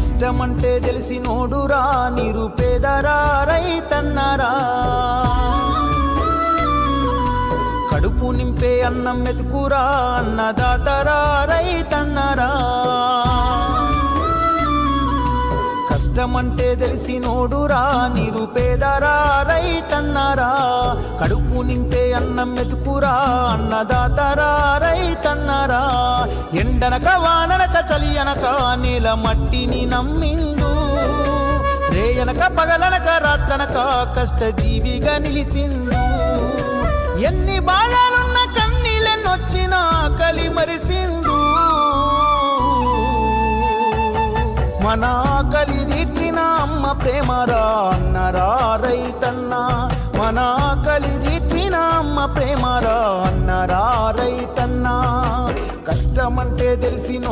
కష్టమంటే తెలిసినోడురా నిరుపేదరా రైతన్నరా కడుపు నింపే అన్నం మెతుకురా అన్నదాతరా రైతన్నరా కష్టమంటే తెలిసినోడురా నిరుపేదరా రైతన్నరా కడుపు నింపే అన్నం మెతుకురా అన్నదాతరా రైతన్నరా ఎండనక వాననక చలి అనక నేల మట్టిని నమ్మిండు రేయనక పగలనక రాత్రనక కష్టజీవిగా నిలిసిండు ఎన్ని బాధలున్న కన్నీళ్ళెన్నొచ్చినా ఆకలి మరిసిండు మన ఆకలి తీర్చిన అమ్మ ప్రేమరా అన్నరా రైతన్న మన ఆకలి తీర్చిన అమ్మ ప్రేమరా అన్నరా రైతన్న కష్టమంటే తెలిసిన